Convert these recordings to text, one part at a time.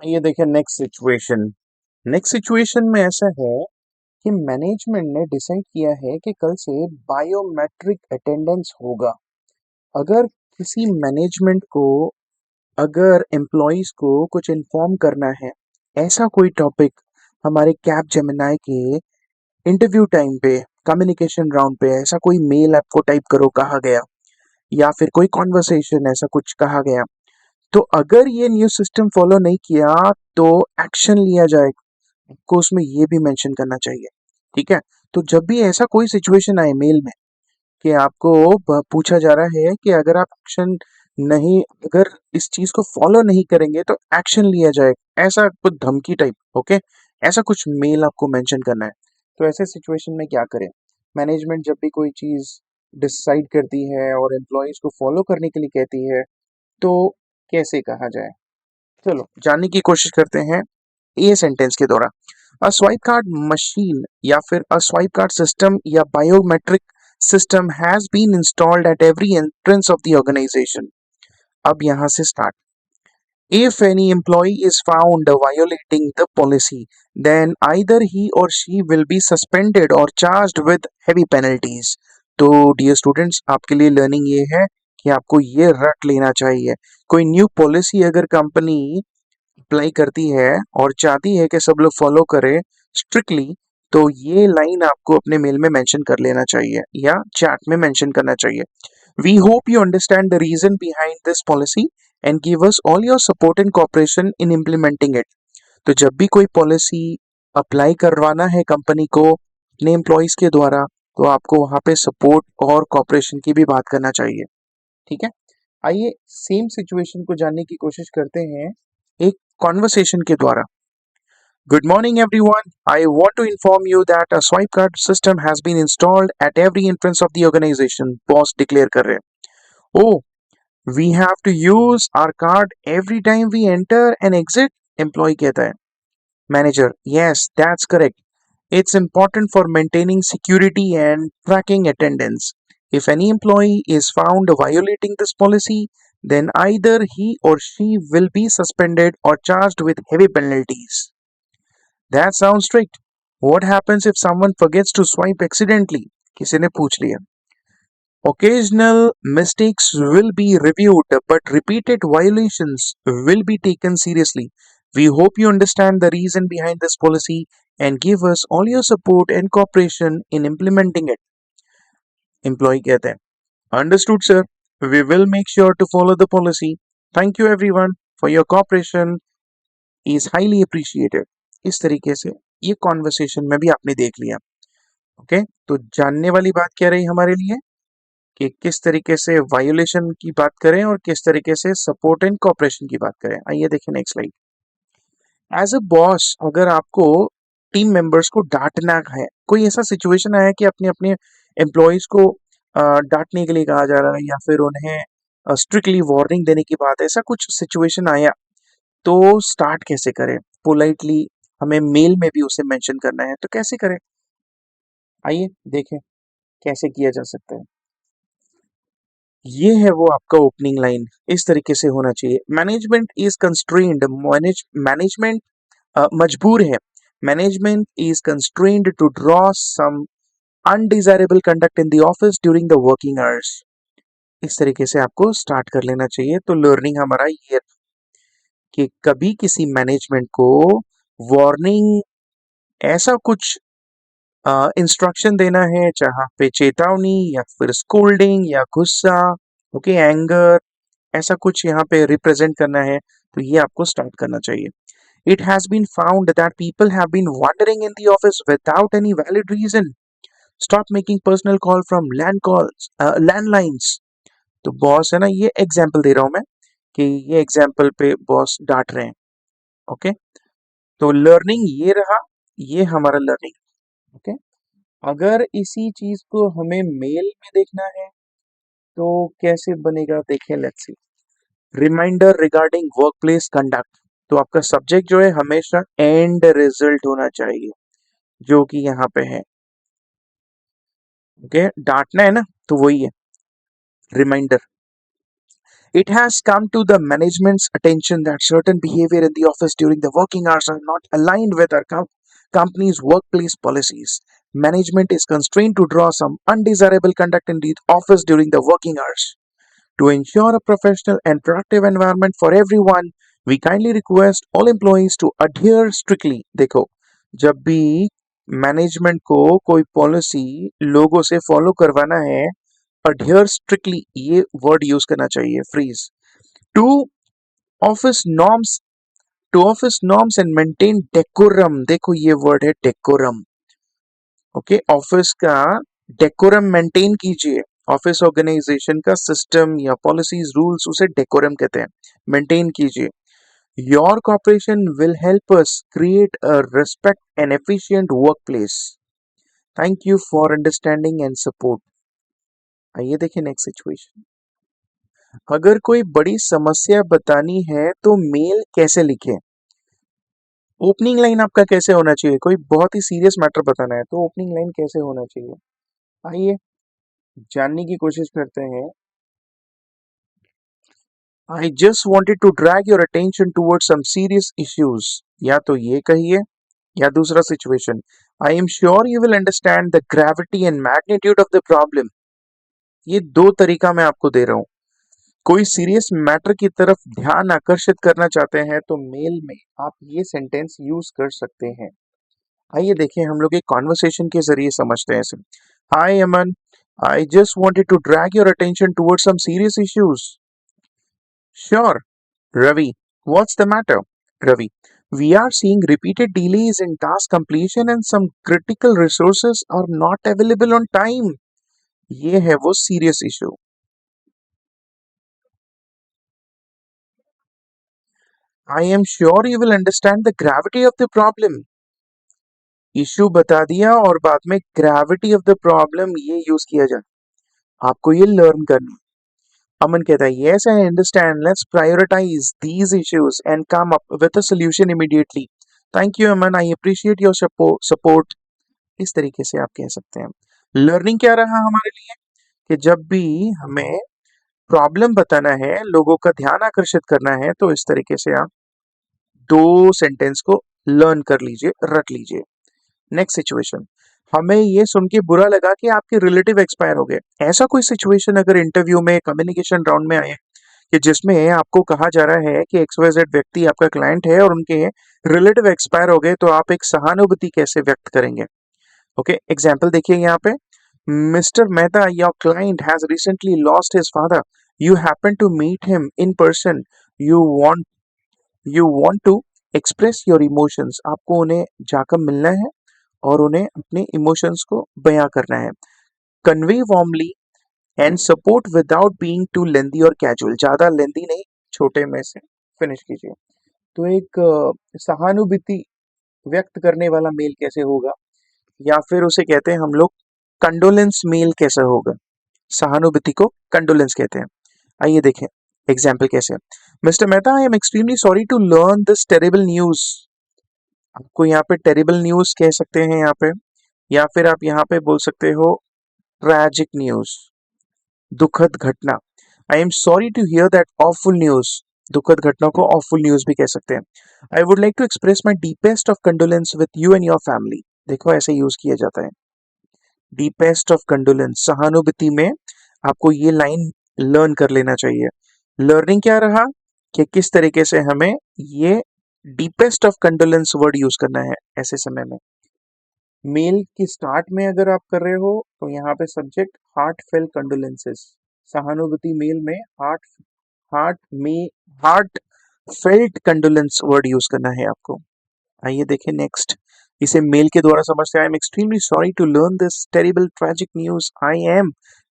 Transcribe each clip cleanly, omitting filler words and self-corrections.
ये देखिए next situation में ऐसा है कि मैनेजमेंट ने डिसाइड किया है कि कल से बायोमेट्रिक अटेंडेंस होगा। अगर किसी मैनेजमेंट को अगर एम्प्लॉइज को कुछ इन्फॉर्म करना है, ऐसा कोई टॉपिक हमारे कैप जेमिनाई के इंटरव्यू टाइम पे, कम्युनिकेशन राउंड पे ऐसा कोई मेल आपको टाइप करो कहा गया, या फिर कोई कॉन्वर्सेशन ऐसा कुछ कहा गया, तो अगर ये न्यू सिस्टम फॉलो नहीं किया तो एक्शन लिया जाएगा। आपको उसमें ये भी मेंशन करना चाहिए। ठीक है। तो जब भी ऐसा कोई सिचुएशन आए मेल में कि आपको पूछा जा रहा है कि अगर आप एक्शन नहीं, अगर इस चीज को फॉलो नहीं करेंगे तो एक्शन लिया जाएगा, ऐसा कुछ धमकी टाइप। ओके। ऐसा कुछ मेल आपको मेंशन करना है। तो ऐसे सिचुएशन में क्या करें? मैनेजमेंट जब भी कोई चीज डिसाइड करती है और एम्प्लॉयज को फॉलो करने के लिए कहती है, तो कैसे कहा जाए? चलो जानने की कोशिश करते हैं ये सेंटेंस के द्वारा। अ स्वाइप कार्ड मशीन या फिर अ स्वाइप कार्ड सिस्टम या biometric system has been installed at every entrance of the organisation. अब यहां से start. If any employee is found violating the policy, then either he or she will be suspended or charged with heavy penalties. तो dear students, आपके लिए learning ये है कि आपको ये रट लेना चाहिए। कोई न्यू पॉलिसी अगर कंपनी अप्लाई करती है और चाहती है कि सब लोग फॉलो करें स्ट्रिक्टली, तो ये लाइन आपको अपने मेल में मेंशन कर लेना चाहिए या चैट में मेंशन करना चाहिए। We hope you understand the reason behind this policy and give us all your support and cooperation in implementing it. तो जब भी कोई पॉलिसी अप्लाई करवाना है कंपनी को अपने एम्प्लॉयज के द्वारा, तो आपको वहां पे सपोर्ट और कॉपरेशन की भी बात करना चाहिए। ठीक है। आइए सेम सिचुएशन को जानने की कोशिश करते हैं एक कॉन्वर्सेशन के द्वारा। Good morning, everyone. I want to inform you that a swipe card system has been installed at every entrance of the organization. Boss declare कर रहे हैं। Oh, we have to use our card every time we enter and exit. Employee कहता है। Manager, yes, that's correct. It's important for maintaining security and tracking attendance. If any employee is found violating this policy, then either he or she will be suspended or charged with heavy penalties. That sounds strict. What happens if someone forgets to swipe accidentally? किसी ने पूछ लिया। Occasional mistakes will be reviewed, but repeated violations will be taken seriously. We hope you understand the reason behind this policy and give us all your support and cooperation in implementing it. Employee कहते हैं, Understood, sir. We will make sure to follow the policy. Thank you, everyone, for your cooperation. Is highly appreciated. इस तरीके से ये conversation में भी आपने देख लिया। ओके। तो जानने वाली बात क्या रही हमारे लिए कि किस तरीके से वायोलेशन की बात करें और किस तरीके से सपोर्ट एंड कोऑपरेशन की बात करें। आइए देखें next slide. As a boss, अगर आपको टीम मेंबर्स को डांटना है, कोई ऐसा सिचुएशन आया कि अपने अपने एम्प्लॉयज को डांटने के लिए कहा जा रहा है या फिर उन्हें स्ट्रिक्टली वार्निंग देने की बात है, ऐसा कुछ सिचुएशन आया, तो स्टार्ट कैसे करें? पोलाइटली हमें मेल में भी उसे मेंशन करना है, तो कैसे करें? आइए देखें कैसे किया जा सकता है। ये है वो आपका ओपनिंग लाइन, इस तरीके से होना चाहिए। मैनेजमेंट इज कंस्ट्रेन्ड, मैनेजमेंट मजबूर है। Management is constrained to draw some undesirable conduct in the office during the working hours. इस तरीके से आपको स्टार्ट कर लेना चाहिए। तो लर्निंग हमारा ये कि कभी किसी मैनेजमेंट को वार्निंग, ऐसा कुछ इंस्ट्रक्शन देना है, जहाँ पे चेतावनी या फिर स्कोल्डिंग या गुस्सा, ओके, एंगर, ऐसा कुछ यहाँ पे रिप्रेजेंट करना है, तो ये आपको स्टार्ट करना चाहिए। It has been found that people have been wandering in the office without any valid reason. Stop making personal call from landlines. तो बॉस है ना, ये एग्जाम्पल दे रहा हूं मैं कि ये एग्जाम्पल पे बॉस डांट रहे हैं। ओके। तो लर्निंग ये रहा, ये हमारा लर्निंग। ओके। अगर इसी चीज को हमें मेल में देखना है तो कैसे बनेगा, देखें, let's see. Reminder regarding workplace conduct. तो आपका सब्जेक्ट जो है हमेशा एंड रिजल्ट होना चाहिए, जो कि यहाँ पे है। ओके। डांटना है ना, तो वही है reminder. It has come to the management's attention that certain behavior in the office during the working hours are not aligned with our company's workplace policies. Management is constrained to draw some undesirable conduct in the office during the working hours. To ensure a professional and productive environment for everyone, we kindly request all employees to adhere strictly. देखो, जब भी management को कोई policy लोगों से follow करवाना है, adhere strictly ये वर्ड यूज करना चाहिए. Freeze to office norms to office norms and maintain decorum. देखो ये वर्ड है डेकोरम. ओके, ऑफिस का डेकोरम मेंटेन कीजिए. ऑफिस ऑर्गेनाइजेशन का सिस्टम या पॉलिसीज रूल्स उसे डेकोरम कहते हैं. मेंटेन कीजिए. Your corporation will help us create a respect and efficient work place. Thank you for understanding and support. आइए देखिए नेक्स्ट सिचुएशन. अगर कोई बड़ी समस्या बतानी है तो मेल कैसे लिखें? ओपनिंग लाइन आपका कैसे होना चाहिए? कोई बहुत ही सीरियस मैटर बताना है तो ओपनिंग लाइन कैसे होना चाहिए? आइए जानने की कोशिश करते हैं. I just wanted to drag your attention toward some serious issues. या तो ये कहिए या दूसरा situation. I am sure you will understand the gravity and magnitude of the problem. ये दो तरीका मैं आपको दे रहा हूं. कोई सीरियस मैटर की तरफ ध्यान आकर्षित करना चाहते हैं तो मेल में आप ये सेंटेंस यूज कर सकते हैं. आइए देखिए हम लोग एक कॉन्वर्सेशन के जरिए समझते हैं इसे. Hi Aman, I just wanted to drag your attention towards some serious issues. Sure. Ravi, what's the matter? Ravi, we are seeing repeated delays in task completion and some critical resources are not available on time. ये है वो serious issue. I am sure you will understand the gravity of the problem. Issue बता दिया और बाद में gravity of the problem ये use किया जाए. आपको ये लर्न करना. अमन कहता है yes I understand, let's prioritise these issues and come up with a solution immediately. Thank you Aman, I appreciate your support. इस तरीके से आप कह सकते हैं. लर्निंग क्या रहा हमारे लिए कि जब भी हमें प्रॉब्लम बताना है, लोगों का ध्यान आकर्षित करना है तो इस तरीके से आप दो सेंटेंस को लर्न कर लीजिए, रट लीजिए. Next situation. हमें ये सुन के बुरा लगा कि आपके रिलेटिव एक्सपायर हो गए. ऐसा कोई सिचुएशन अगर इंटरव्यू में कम्युनिकेशन राउंड में आए कि जिसमें आपको कहा जा रहा है कि XYZ व्यक्ति आपका क्लाइंट है और उनके रिलेटिव एक्सपायर हो गए तो आप एक सहानुभूति कैसे व्यक्त करेंगे? ओके, एग्जाम्पल देखिए यहाँ पे. Mister Mehta, your client has recently lost his father. You happen to meet him in person. You want you want to express your emotions. आपको उन्हें जाकर मिलना है और उन्हें अपने इमोशंस को बयां करना है. Convey warmly and support without being too lengthy और कैजुअल. ज्यादा लेंदी नहीं, छोटे में से फिनिश कीजिए. तो एक सहानुभूति व्यक्त करने वाला मेल कैसे होगा, या फिर उसे कहते हैं हम लोग कंडोलेंस मेल कैसे होगा. सहानुभूति को कंडोलेंस कहते हैं. आइए देखें एग्जाम्पल कैसे. Mister Mehta, I am extremely sorry to learn this terrible news. आपको यहाँ पे टेरिबल न्यूज कह सकते हैं यहाँ पे, या फिर आप यहाँ पे बोल सकते हो ट्रैजिक न्यूज, दुखद घटना. I am sorry to hear that awful news. दुखद घटना को ऑफुल न्यूज भी कह सकते हैं. I would like to express my deepest of condolence with you and your family. देखो ऐसे यूज किया जाता है. डीपेस्ट ऑफ कंडोलेंस, सहानुभूति में आपको ये लाइन लर्न कर लेना चाहिए. लर्निंग क्या रहा कि किस तरीके से हमें ये deepest of condolence word use करना है ऐसे समय में. मेल की स्टार्ट में अगर आप कर रहे हो तो यहाँ पे सब्जेक्ट हार्ट फेल कंडोलेंसेस. सहानुभूति मेल में हार्ट हार्ट में heart felt condolence word use करना है आपको. आइए देखें नेक्स्ट. इसे मेल के द्वारा समझते हैं. I am extremely sorry to learn this terrible tragic news. I am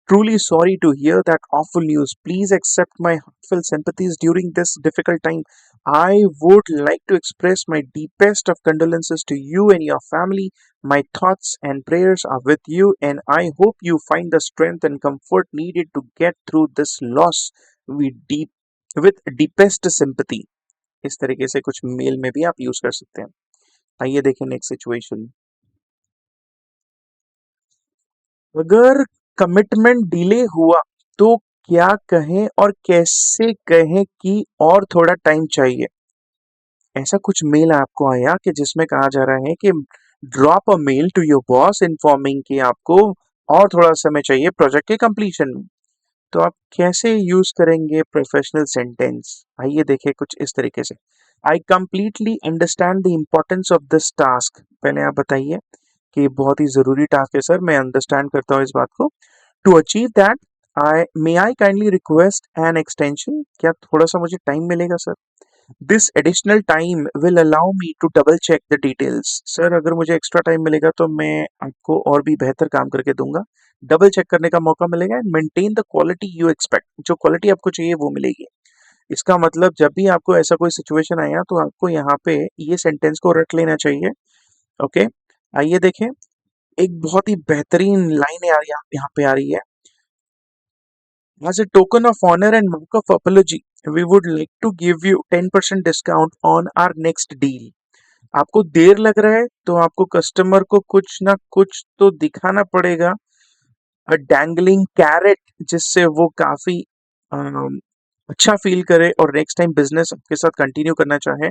truly sorry to hear that awful news. Please accept my heartfelt sympathies during this difficult time. I would like to express my deepest of condolences to you and your family. My thoughts and prayers are with you, and I hope you find the strength and comfort needed to get through this loss with deepest sympathy. इस तरीके से कुछ mail में भी आप use कर सकते हैं. आइए देखें नेक्स्ट सिचुएशन. अगर कमिटमेंट डिले हुआ तो क्या कहें और कैसे कहें कि और थोड़ा टाइम चाहिए। ऐसा कुछ मेल आपको आया कि जिसमें कहा जा रहा है कि drop a mail to your boss informing कि आपको और थोड़ा समय चाहिए प्रोजेक्ट के कंप्लीशन में। तो आप कैसे यूज करेंगे प्रोफेशनल सेंटेंस? आइए देखें कुछ इस तरीके से। आई completely understand the importance of this task. पहले आप बताइए कि बहुत ही जरूरी टास्क है सर, मैं अंडरस्टैंड करता हूँ इस बात को। To achieve that I kindly request an extension. क्या थोड़ा सा मुझे टाइम मिलेगा sir? This additional time will allow me to double check the details. Sir अगर मुझे एक्स्ट्रा टाइम मिलेगा तो मैं आपको और भी बेहतर काम करके दूंगा, डबल चेक करने का मौका मिलेगा and maintain the quality you expect. जो क्वालिटी आपको चाहिए वो मिलेगी। इसका मतलब जब भी आपको ऐसा कोई सिचुएशन आया तो आपको यहाँ पे ये सेंटेंस को रट लेना चाहिए। ओके, आइए देखें। एक बहुत ही बेहतरीन लाइन यहाँ पे आ रही है। As a token of honor and mark of apology, we would like to give you 10% discount on our next deal. आपको देर लग रहा है तो आपको कस्टमर को कुछ ना कुछ तो दिखाना पड़ेगा, अ डैंगलिंग कैरेट, जिससे वो काफी अच्छा फील करे और नेक्स्ट टाइम बिजनेस आपके साथ कंटिन्यू करना चाहे।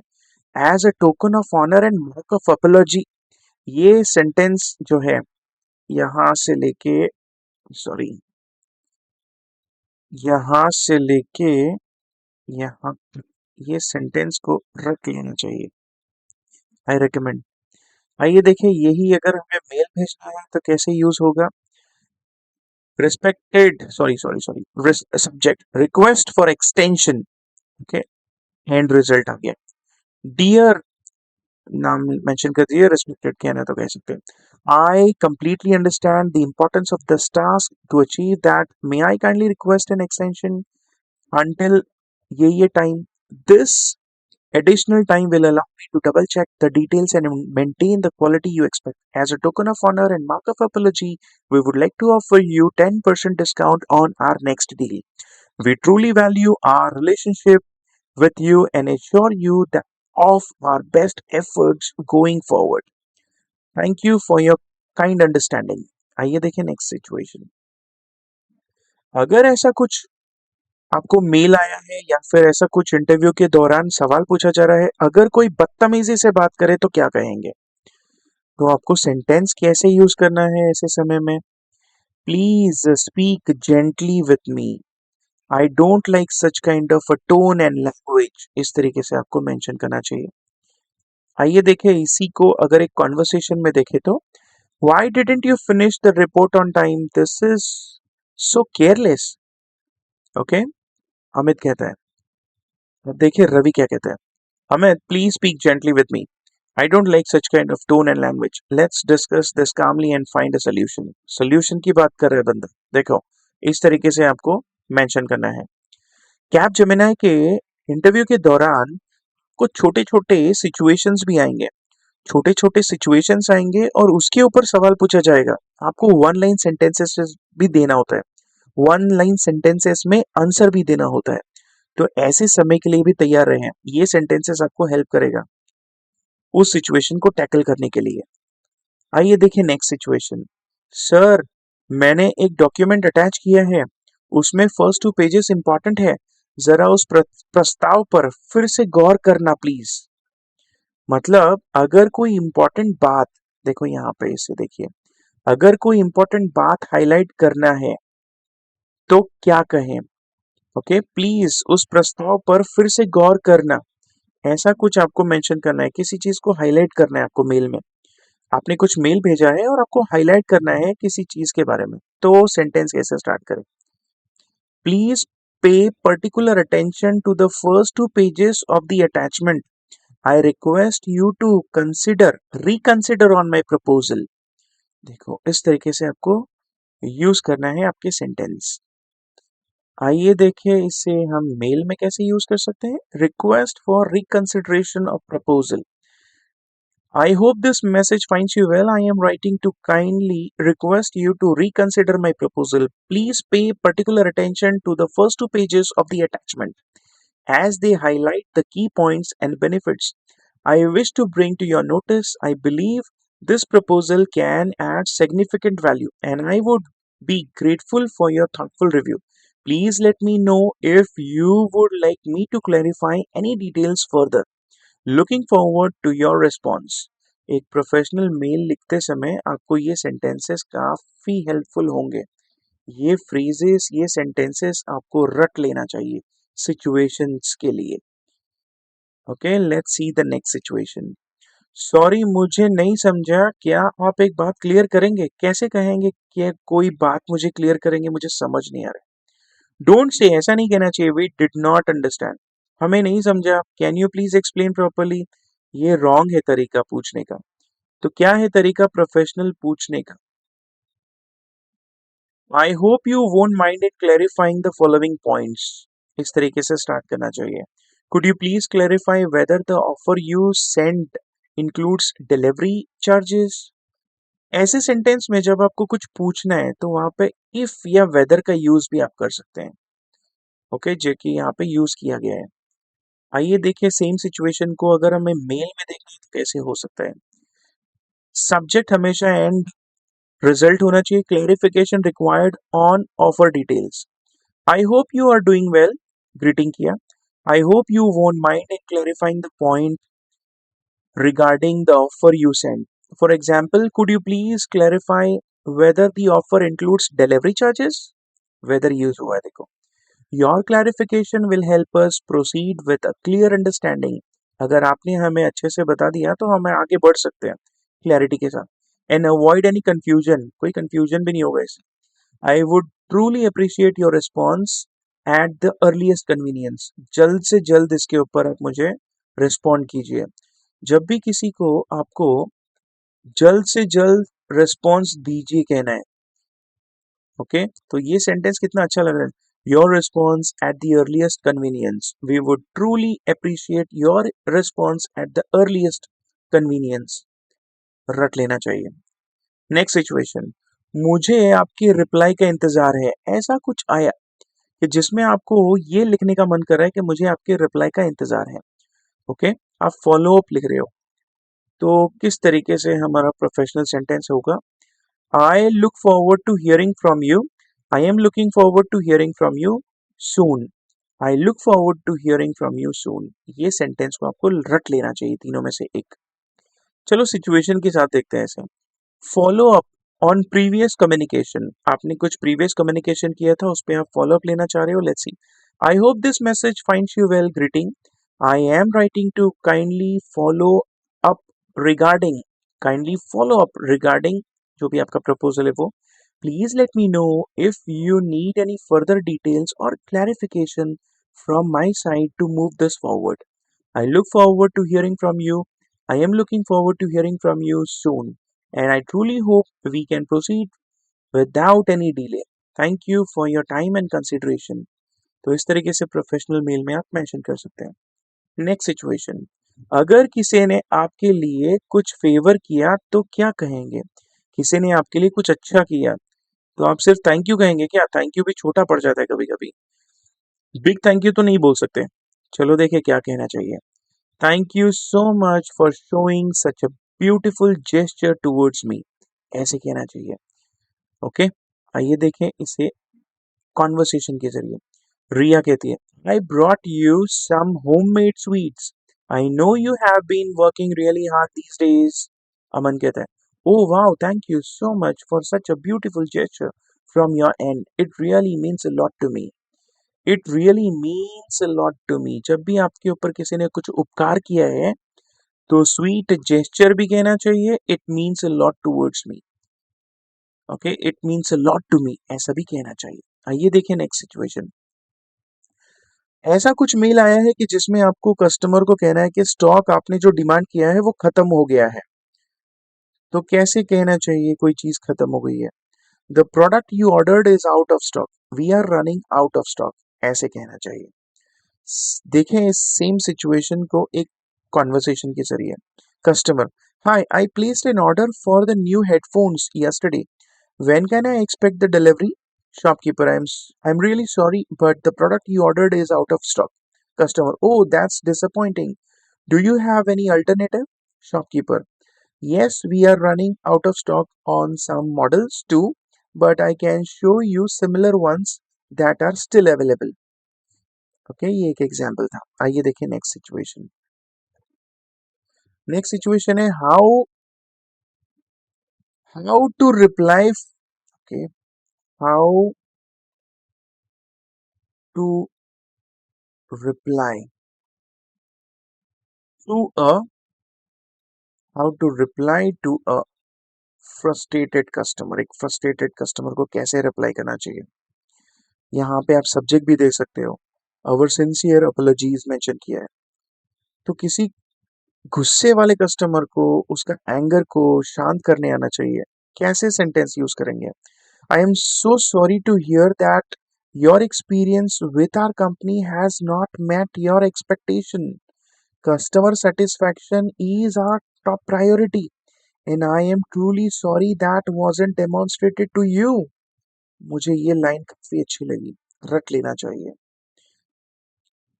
As a token of honour and mark of apology, ये सेंटेंस जो है यहाँ से लेके, सॉरी, यहाँ से लेके यहाँ तक ये सेंटेंस को रख लेना चाहिए। I recommend. आइए देखिए, यही अगर हमें मेल भेजना है तो कैसे यूज होगा। Respected, sorry sorry sorry, subject request for extension. Okay, end result आ गया। डियर, नाम मेंशन कर दिए, रिस्पेक्टेड कहना तो कह सकते हैं। I completely understand the importance of this task. To achieve that may I kindly request an extension until ये time. This additional time will allow me to double check the details and maintain the quality you expect. As a token of honor and mark of apology, we would like to offer you 10% discount on our next deal. We truly value our relationship with you and assure you that of our best efforts going forward. Thank you for your kind understanding. आइए देखें next situation. अगर ऐसा कुछ आपको mail आया है या फिर ऐसा कुछ इंटरव्यू के दौरान सवाल पूछा जा रहा है, अगर कोई बदतमीजी से बात करे तो क्या कहेंगे? तो आपको सेंटेंस कैसे यूज करना है ऐसे समय में? Please speak gently with me. I don't like such kind of a tone and language. इस तरीके से आपको मेंशन करना चाहिए। आइए देखें इसी को अगर एक कॉन्वर्सेशन में देखें तो, why didn't you finish the report on time, this is so careless. Okay, Amit कहता है। अब देखिए रवि क्या कहता है। Amit, please speak gently with me. I don't like such kind of tone and language. Let's discuss this calmly and find a solution. Solution की बात कर रहा है बंदा। देखो, इस तरीके से आपको मेंशन करना है। कैप जेमिनाई के इंटरव्यू के दौरान कुछ छोटे छोटे सिचुएशंस भी आएंगे। छोटे छोटे सिचुएशंस आएंगे और उसके ऊपर सवाल पूछा जाएगा। आपको वन लाइन सेंटेंसेस भी देना होता है। वन लाइन सेंटेंसेस में आंसर भी देना होता है। तो ऐसे समय के लिए भी तैयार रहें। ये सेंटेंसेस आपको हेल्प करेगा उस सिचुएशन को टैकल करने के लिए। आइए देखिए नेक्स्ट सिचुएशन। सर, मैंने एक डॉक्यूमेंट अटैच किया है, उसमें फर्स्ट 2 पेजेस इंपॉर्टेंट है, जरा उस प्रस्ताव पर फिर से गौर करना प्लीज। मतलब अगर कोई इंपॉर्टेंट बात, देखो यहाँ पे इसे देखिए, अगर कोई इंपॉर्टेंट बात हाईलाइट करना है तो क्या कहें? ओके, प्लीज उस प्रस्ताव पर फिर से गौर करना। ऐसा कुछ आपको मेंशन करना है, किसी चीज को हाईलाइट करना है आपको मेल में। आपने कुछ मेल भेजा है और आपको हाईलाइट करना है किसी चीज के बारे में, तो सेंटेंस कैसे स्टार्ट करें? Please pay particular attention to the first 2 pages of the attachment. I request you to consider reconsider on my proposal. देखो इस तरीके से आपको यूज करना है आपके सेंटेंस। आइए देखिए इसे हम मेल में कैसे यूज कर सकते हैं। Request for reconsideration of proposal. I hope this message finds you well. I am writing to kindly request you to reconsider my proposal. Please pay particular attention to the first 2 pages of the attachment, as they highlight the key points and benefits I wish to bring to your notice. I believe this proposal can add significant value, and I would be grateful for your thoughtful review. Please let me know if you would like me to clarify any details further. Looking forward to your response. एक professional mail लिखते समय आपको ये sentences काफ़ी helpful होंगे। ये phrases, ये sentences आपको रट लेना चाहिए सिचुएशंस के लिए। Okay, let's see the next situation. Sorry, मुझे नहीं समझा, क्या आप एक बात क्लियर करेंगे? कैसे कहेंगे कि कोई बात मुझे क्लियर करेंगे? मुझे समझ नहीं आ रहा। डोंट से, ऐसा नहीं कहना चाहिए, वी डिड नॉट अंडरस्टैंड, हमें नहीं समझा, can you please explain properly. ये रॉन्ग है तरीका पूछने का। तो क्या है तरीका प्रोफेशनल पूछने का? आई hope you won't mind in clarifying the following points. इस तरीके से स्टार्ट करना चाहिए। Could you please clarify whether the offer you send includes delivery charges. ऐसे सेंटेंस में जब आपको कुछ पूछना है तो वहां पे इफ या वेदर का यूज भी आप कर सकते हैं। ओके, जो कि यहाँ पे यूज किया गया है। आइए देखिए सेम सिचुएशन को अगर हमें मेल में देखना है तो कैसे हो सकता है। सब्जेक्ट हमेशा एंड रिजल्ट होना चाहिए। Clarification required on offer details. I hope you are doing well, greeting किया। I hope you won't mind in clarifying the point regarding the offer you sent. For example, could you please clarify whether the offer includes delivery charges? Whether use हुआ है देखो। Your clarification will help us proceed with a clear understanding. अगर आपने हमें अच्छे से बता दिया तो हम आगे बढ़ सकते हैं क्लैरिटी के साथ। And avoid any confusion, कोई confusion भी नहीं होगा इससे। I would truly appreciate your response at the earliest convenience. जल्द से जल्द इसके ऊपर आप मुझे रिस्पॉन्ड कीजिए। जब भी किसी को आपको जल्द से जल्द रिस्पॉन्स दीजिए कहना है। ओके, तो ये सेंटेंस कितना अच्छा लग रहा है। Your response at the earliest convenience, we would truly appreciate your response at the earliest convenience, रट लेना चाहिए। नेक्स्ट सिचुएशन, मुझे आपके रिप्लाई का इंतजार है। ऐसा कुछ आया कि जिसमें आपको ये लिखने का मन कर रहा है कि मुझे आपके रिप्लाई का इंतजार है। ओके, आप फॉलो अप लिख रहे हो। तो किस तरीके से हमारा प्रोफेशनल सेंटेंस होगा? I look forward to hearing from you. I am looking forward to hearing from you soon. I look forward to hearing from you soon. ये सेंटेंस को आपको रट लेना चाहिए तीनों में से एक। चलो सिचुएशन के साथ देखते हैं इसे। Follow up on previous communication, आपने कुछ प्रीवियस कम्युनिकेशन किया था, उस पर आप फॉलो अप लेना चाह रहे हो। Let's see. I hope this message finds you well, greeting. I am writing to up regarding kindly follow up regarding जो भी आपका प्रपोजल है वो। Please let me know if you need any further details और clarification from my side to move this forward. I look forward to hearing from you. I am looking forward to hearing from you soon. And I truly hope we can proceed without any delay. Thank you for your time and consideration. तो इस तरीके से professional mail में आप mention कर सकते हैं। Next situation, अगर किसी ने आपके लिए कुछ फेवर किया तो क्या कहेंगे? किसी ने आपके लिए कुछ अच्छा किया तो आप सिर्फ थैंक यू कहेंगे क्या? थैंक यू भी छोटा पड़ जाता है कभी कभी, बिग थैंक यू तो नहीं बोल सकते। चलो देखिए क्या कहना चाहिए। Thank you so much for showing such a beautiful gesture towards me, ऐसे कहना चाहिए। ओके, आइए देखें इसे कॉन्वर्सेशन के जरिए। रिया कहती है, I brought you some homemade sweets, I know you have been working really hard these days. Aman कहता है, oh wow, thank you so much for such a beautiful gesture from your end, it really means a lot to me. It really means a lot to me, जब भी आपके ऊपर किसी ने कुछ उपकार किया है तो स्वीट जेस्चर भी कहना चाहिए, it means a lot towards me. Okay, it means a lot to me, ऐसा भी कहना चाहिए। आइए देखिए नेक्स्ट सिचुएशन। ऐसा कुछ मेल आया है कि जिसमें आपको कस्टमर को कहना है कि स्टॉक आपने जो डिमांड किया है वो खत्म हो गया है। तो कैसे कहना चाहिए कोई चीज खत्म हो गई है? The product you ordered is out of stock, we are running out of stock, ऐसे कहना चाहिए। देखें इस सेम सिचुएशन को एक कॉन्वर्सेशन के जरिए। Customer, hi, I placed an order for the new headphones yesterday, when can I expect the delivery? Shopkeeper, I'm really sorry, but the product you ordered is out of stock. Customer, oh, that's disappointing. Do you have any alternative? Shopkeeper, yes, we are running out of stock on some models too, but I can show you similar ones that are still available. Okay, ये एक example था। आइए देखिए next situation. Next situation है how to reply. Okay, how to reply to a how to reply to a frustrated customer. एक frustrated customer को कैसे reply करना चाहिए। यहाँ पे आप सब्जेक्ट भी दे सकते हो, अवर सिंसियर अपॉलजीज मेंशन किया है। तो किसी गुस्से वाले कस्टमर को उसका एंगर को शांत करने आना चाहिए। कैसे सेंटेंस यूज करेंगे। I am so sorry to hear that your experience with our company has not met your expectation. Customer satisfaction is our top priority and I am truly sorry that wasn't demonstrated to you. मुझे ये line काफी अच्छी लगी, रट लेना चाहिए।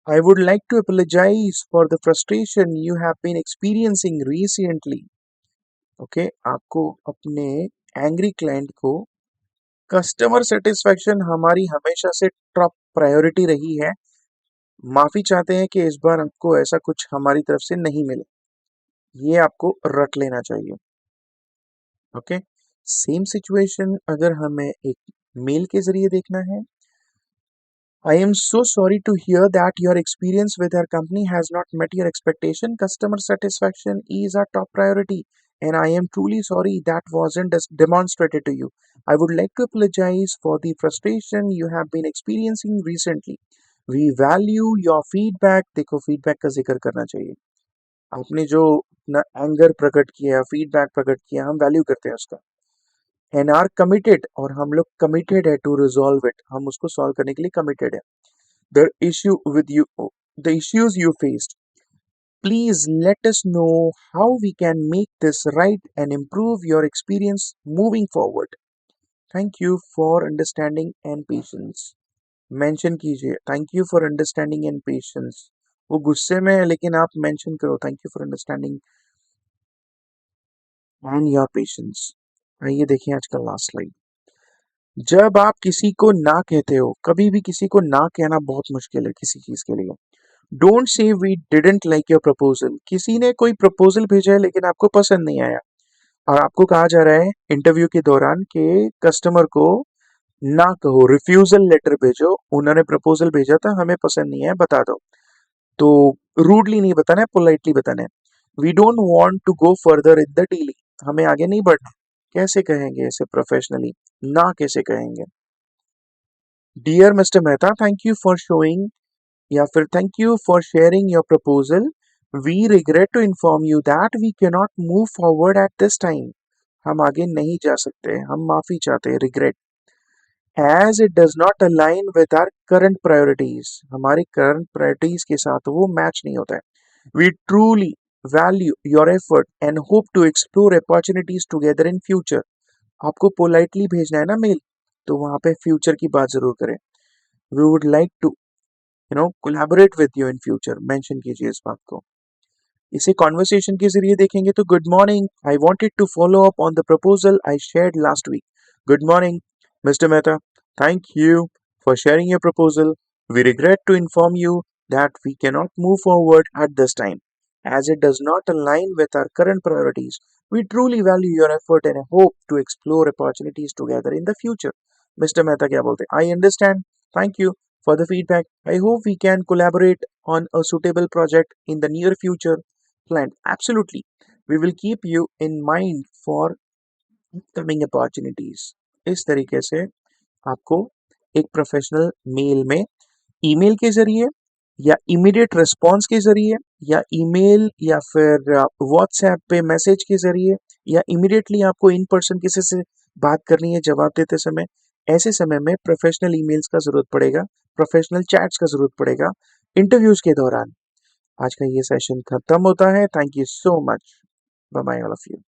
I would like to apologize for the frustration you have been experiencing recently. Okay, आपको अपने एंग्री क्लाइंट को कस्टमर सेटिस्फैक्शन हमारी हमेशा से टॉप प्रायोरिटी रही है, माफी चाहते हैं कि इस बार आपको ऐसा कुछ हमारी तरफ से नहीं मिला। ये आपको रट लेना चाहिए। ओके, सेम सिचुएशन अगर हमें एक मेल के जरिए देखना है। I am so sorry to hear that your experience with our company has not met your expectation. Customer satisfaction is our top priority, and I am truly sorry that wasn't demonstrated to you. I would like to apologize for the frustration you have been experiencing recently. We value your feedback. देखो feedback का जिक्र करना चाहिए। आपने जो अपना anger प्रकट किया, फीडबैक प्रकट किया, हम वैल्यू करते हैं उसका। एंड आर कमिटेड, और हम लोग कमिटेड है टू रिजॉल्व इट, हम उसको सॉल्व करने के लिए कमिटेड है। The issue with you, the issues you faced. Please let us know how we can make this right and improve your experience moving forward. Thank you for understanding and patience. Mention कीजिए, thank you for understanding and patience. वो गुस्से में है लेकिन आप mention करो, thank you for understanding and your patience. आइए देखिए आज का लास्ट स्लाइड। जब आप किसी को ना कहते हो, कभी भी किसी को ना कहना बहुत मुश्किल है किसी चीज के लिए। Don't say we didn't like your proposal. किसी ने कोई प्रपोजल भेजा है लेकिन आपको पसंद नहीं आया, और आपको कहा जा रहा है इंटरव्यू के दौरान कि कस्टमर को ना कहो, रिफ्यूजल लेटर भेजो, उन्होंने प्रपोजल भेजा था, हमें पसंद नहीं है, बता दो। तो रूडली नहीं बताना है, पोलाइटली बताना है। We don't want to go further in the dealing. हमें आगे नहीं बढ़ना। कैसे कहेंगे इसे प्रोफेशनली, ना कैसे कहेंगे। Dear Mr Mehta, thank you for showing, या फिर thank you for sharing your proposal. We regret to inform you that we can not move forward at this time. हम आगे नहीं जा सकते, हम माफी चाहते हैं, regret, as it does not align with our current priorities. हमारी करंट प्रायोरिटीज के साथ वो मैच नहीं होता है। We truly value your effort and hope to explore opportunities together in future. आपको पोलाइटली भेजना है ना मेल, तो वहां पे फ्यूचर की बात जरूर करें। We would like to collaborate with you in future, mention कीजिए इस बात को। इसे कॉन्वर्सेशन के जरिए देखेंगे तो good morning, I wanted to follow up on the proposal I shared last week. Good morning Mr Mehta, thank you for sharing your proposal. We regret to inform you that we can not move forward at this time as it does not align with our current priorities. We truly value your effort and hope to explore opportunities together in the future. Mr. Mehta क्या बोलते हैं? I understand. Thank you for the feedback. I hope we can collaborate on a suitable project in the near future. Client, absolutely. We will keep you in mind for upcoming opportunities. इस तरीके से आपको एक professional mail में, email के जरिए या immediate response के जरिए, या ईमेल या फिर व्हाट्सएप पे मैसेज के जरिए, या इमीडिएटली आपको इन पर्सन किसी से बात करनी है जवाब देते समय, ऐसे समय में प्रोफेशनल ईमेल्स का जरूरत पड़ेगा, प्रोफेशनल चैट्स का जरूरत पड़ेगा इंटरव्यूज के दौरान। आज का ये सेशन खत्म होता है। Thank you so much, bye bye all of you.